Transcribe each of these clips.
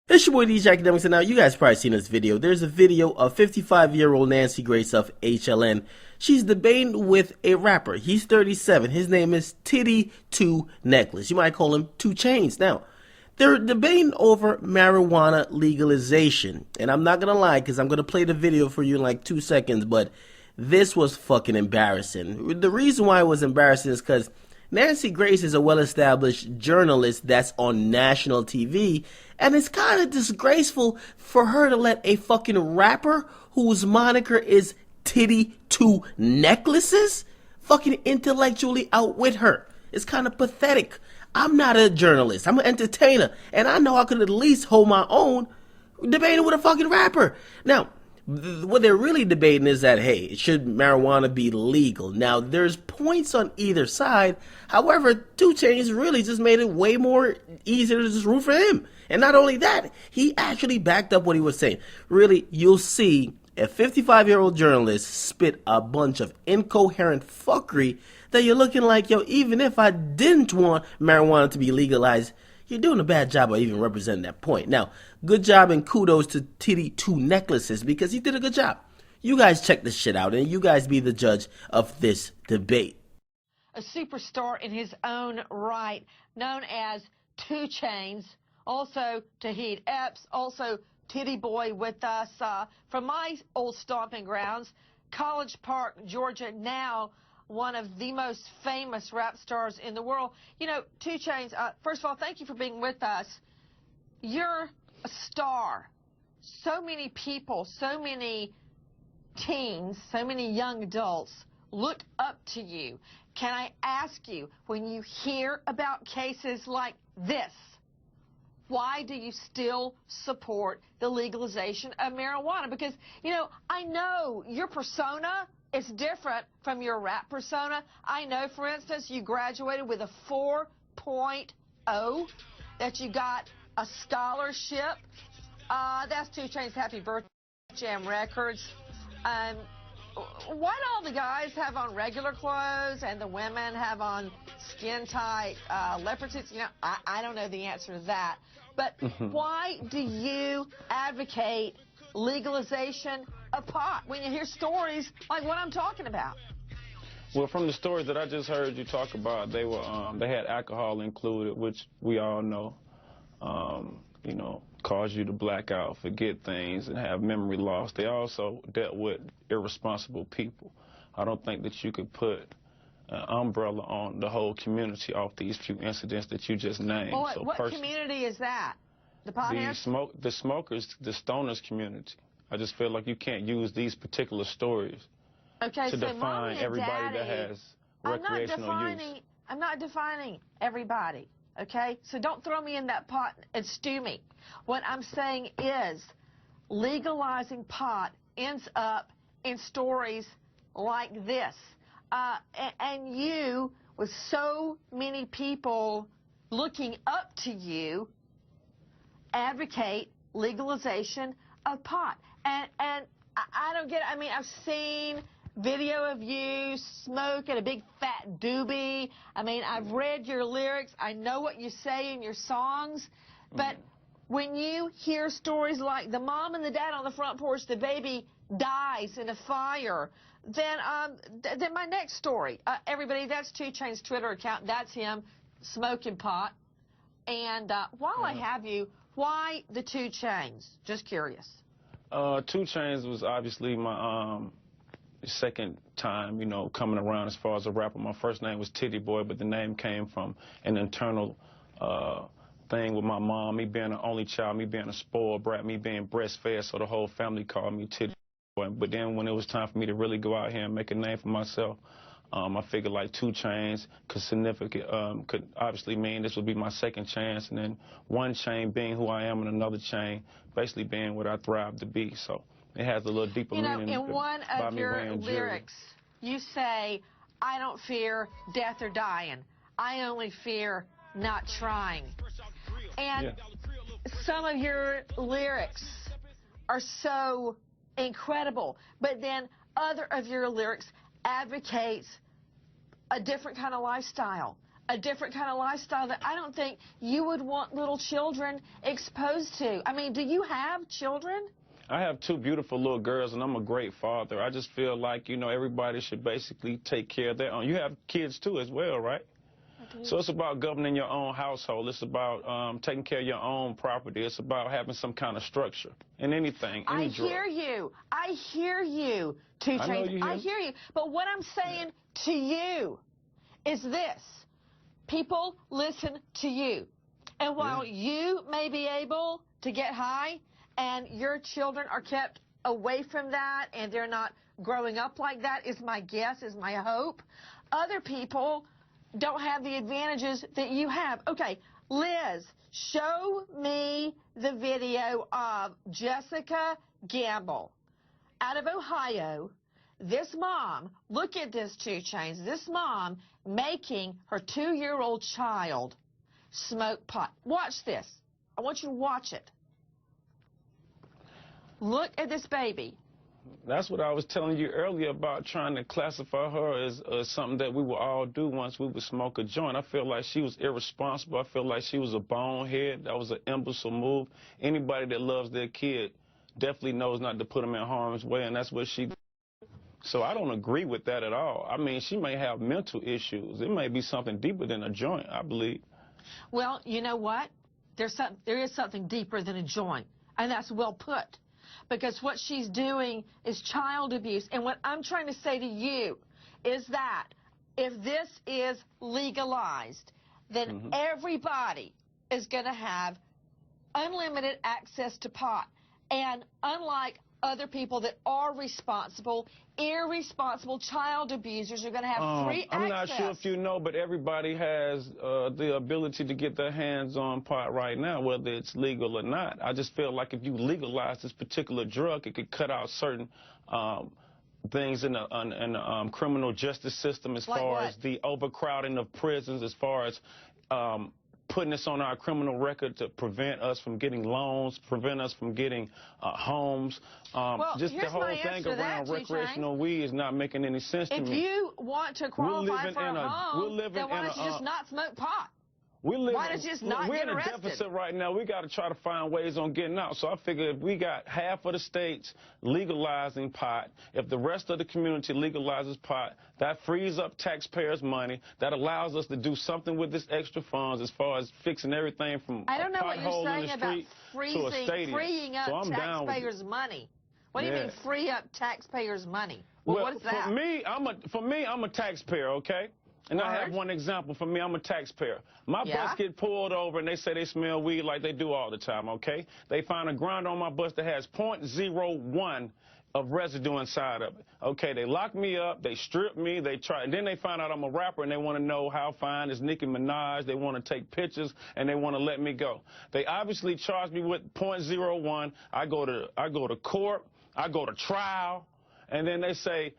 It's your boy DJ Akademiks, and now you guys probably seen this video. There's a video of 55-year-old Nancy Grace of HLN. She's debating with a rapper. He's 37. His name is Titty 2 Necklace. You might call him 2 Chainz. Now, they're debating over marijuana legalization. And I'm not going to lie, because I'm going to play the video for you in like 2 seconds, but this was fucking embarrassing. The reason why it was embarrassing is because Nancy Grace is a well-established journalist that's on national TV, and it's kind of disgraceful for her to let a fucking rapper whose moniker is Titty 2 Necklaces fucking intellectually outwit her. It's kind of pathetic. I'm not a journalist. I'm an entertainer, and I know I could at least hold my own debating with a fucking rapper. Now, what they're really debating is that, hey, should marijuana be legal? Now, there's points on either side. However, 2 Chainz really just made it way more easier to just root for him. And not only that, he actually backed up what he was saying. Really, you'll see a 55-year-old journalist spit a bunch of incoherent fuckery that you're looking like, yo, even if I didn't want marijuana to be legalized, you're doing a bad job of even representing that point. Now, good job and kudos to Titty 2 Necklaces because he did a good job. You guys check this shit out and you guys be the judge of this debate. A superstar in his own right, known as 2 Chainz, also Tahid Epps, also Titty Boy with us from my old stomping grounds, College Park, Georgia, now one of the most famous rap stars in the world. You know, 2 Chainz, first of all, thank you for being with us. You're a star. So many people, so many teens, so many young adults look up to you. Can I ask you, when you hear about cases like this, why do you still support the legalization of marijuana? Because, you know, I know your persona is different from your rap persona. I know, for instance, you graduated with a 4.0, that you got a scholarship. That's 2 Chainz. Happy birthday, Jam Records. Why do all the guys have on regular clothes and the women have on skin-tight leopard suits? You know, I don't know the answer to that. But why do you advocate legalization of pot when you hear stories like what I'm talking about? Well, from the stories that I just heard you talk about, they had alcohol included, which we all know, you know, cause you to black out, forget things, and have memory loss. They also dealt with irresponsible people. I don't think that you could put an umbrella on the whole community off these few incidents that you just named. Well, what community is that? The potheads? The smokers, the stoners community. I just feel like you can't use these particular stories to define everybody that has recreational use. I'm not defining everybody, okay? So don't throw me in that pot and stew me. What I'm saying is legalizing pot ends up in stories like this. And you, with so many people looking up to you, advocate legalization of pot. And I don't get it. I mean, I've seen video of you smoking a big fat doobie. I mean, I've read your lyrics. I know what you say in your songs. But when you hear stories like the mom and the dad on the front porch, the baby dies in a fire, then my next story, everybody, that's 2 Chainz Twitter account. That's him smoking pot. And while I have you, why the 2 Chainz? Just curious. 2 Chainz was obviously my second time, you know, coming around as far as a rapper. My first name was Titty Boy, but the name came from an internal thing with my mom, me being an only child, me being a spoiled brat, me being breastfed, so the whole family called me Titty Boy. But then when it was time for me to really go out here and make a name for myself, I figured like 2 Chainz could obviously mean this would be my second chance, and then 1 chain being who I am, and another chain basically being what I thrive to be. So it has a little deeper meaning. You know, in one of your lyrics, you say, "I don't fear death or dying. I only fear not trying." And some of your lyrics are so incredible, but then other of your lyrics advocates a different kind of lifestyle, a different kind of lifestyle that I don't think you would want little children exposed to. I mean, do you have children? I have two beautiful little girls, and I'm a great father. I just feel like, you know, everybody should basically take care of their own. You have kids, too, as well, right? I do. So it's about governing your own household. It's about taking care of your own property. It's about having some kind of structure in anything, any drug. I hear you, 2 Chainz. I hear you. But what I'm saying to you is this. People listen to you. And while you may be able to get high, and your children are kept away from that, and they're not growing up like that, is my guess, is my hope. Other people don't have the advantages that you have. Okay, Liz, show me the video of Jessica Gamble out of Ohio. This mom, look at this, 2 Chainz, this mom making her 2-year-old child smoke pot. Watch this. I want you to watch it. Look at this baby. That's what I was telling you earlier about trying to classify her as something that we would all do once we would smoke a joint. I feel like she was irresponsible. I feel like she was a bonehead. That was an imbecile move. Anybody that loves their kid definitely knows not to put them in harm's way, and that's what she did. So I don't agree with that at all. I mean, she may have mental issues. It may be something deeper than a joint, I believe. Well, you know what? There is something deeper than a joint, and that's well put. Because what she's doing is child abuse. And what I'm trying to say to you is that if this is legalized, then everybody is going to have unlimited access to pot. And unlike other people that are responsible, irresponsible child abusers are going to have free access. I'm not sure if you know, but everybody has the ability to get their hands on pot right now, whether it's legal or not. I just feel like if you legalize this particular drug, it could cut out certain things in the criminal justice system, as far as the overcrowding of prisons, as far as putting this on our criminal record to prevent us from getting loans, prevent us from getting homes. Just the whole thing around recreational weed is not making any sense to me. If you want to qualify for a home, then why don't you just not smoke pot? Why don't you just not get arrested? We're in a deficit right now. We got to try to find ways on getting out. So I figure if we got half of the states legalizing pot, if the rest of the community legalizes pot, that frees up taxpayers' money. That allows us to do something with this extra funds as far as fixing everything from I don't know what you're saying about freeing up taxpayers' money. What do you mean free up taxpayers' money? Well, what is that? For me, I'm a taxpayer, okay? And I have one example. For me, I'm a taxpayer. My bus get pulled over, and they say they smell weed like they do all the time, okay? They find a grinder on my bus that has 0.01 of residue inside of it. Okay, they lock me up, they strip me, and then they find out I'm a rapper, and they want to know how fine is Nicki Minaj. They want to take pictures, and they want to let me go. They obviously charge me with 0.01. I go to court, I go to trial, and then they say,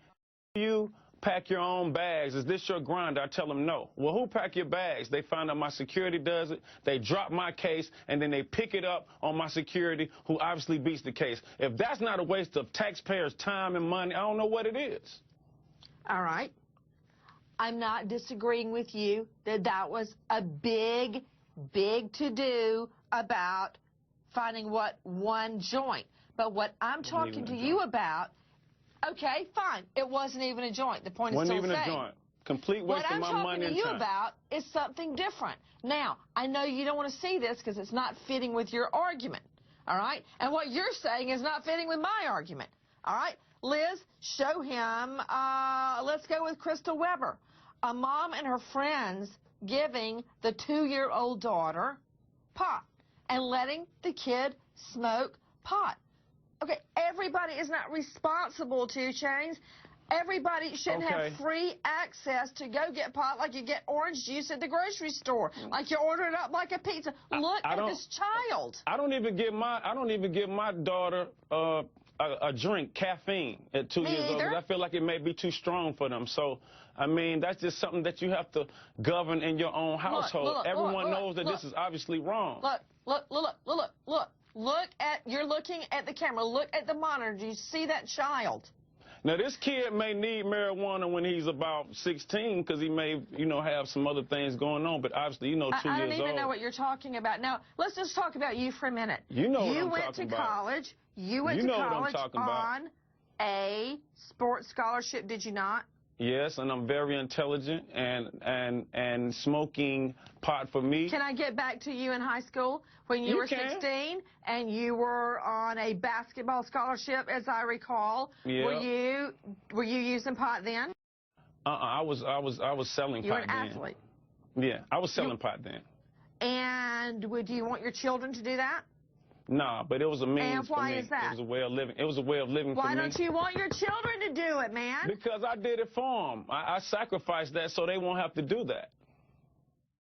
you pack your own bags. Is this your grinder? I tell them no. Well, who pack your bags? They find out my security does it. They drop my case, and then they pick it up on my security, who obviously beats the case. If that's not a waste of taxpayers' time and money, I don't know what it is. All right. I'm not disagreeing with you that was a big to-do about finding one joint. But what I'm talking to you about, okay, fine. It wasn't even a joint. The point is still the same. Wasn't even a joint. Complete waste of my money and time. What I'm talking to you about is something different. Now, I know you don't want to see this because it's not fitting with your argument, all right? And what you're saying is not fitting with my argument, all right? Liz, show him. Let's go with Crystal Weber. A mom and her friends giving the 2-year-old daughter pot and letting the kid smoke pot. Okay, everybody is not responsible, 2 Chainz. Everybody shouldn't have free access to go get pot like you get orange juice at the grocery store, like you order it up like a pizza. Look at this child. I don't even give my daughter a drink, caffeine, at 2 years old, because I feel like it may be too strong for them. So, I mean, that's just something that you have to govern in your own household. Everyone knows that this is obviously wrong. Look, you're looking at the camera. Look at the monitor. Do you see that child? Now, this kid may need marijuana when he's about 16 because he may, have some other things going on. But obviously, 2 years old. I don't even know what you're talking about. Now, let's just talk about you for a minute. You know what I'm You went talking to about. college. You went You to know what I'm college talking about. on a sports scholarship, did you not? Yes, and I'm very intelligent, and smoking pot for me. Can I get back to you in high school when you were 16 and you were on a basketball scholarship, as I recall? Yeah. Were you using pot then? I was selling pot then. You were an athlete. Yeah, I was selling pot then. And would you want your children to do that? Nah, but it was a means And why for me. is that? It was a way of living. It was a way of living for me. Why don't you want your children to do it, man? Because I did it for them. I sacrificed that so they won't have to do that.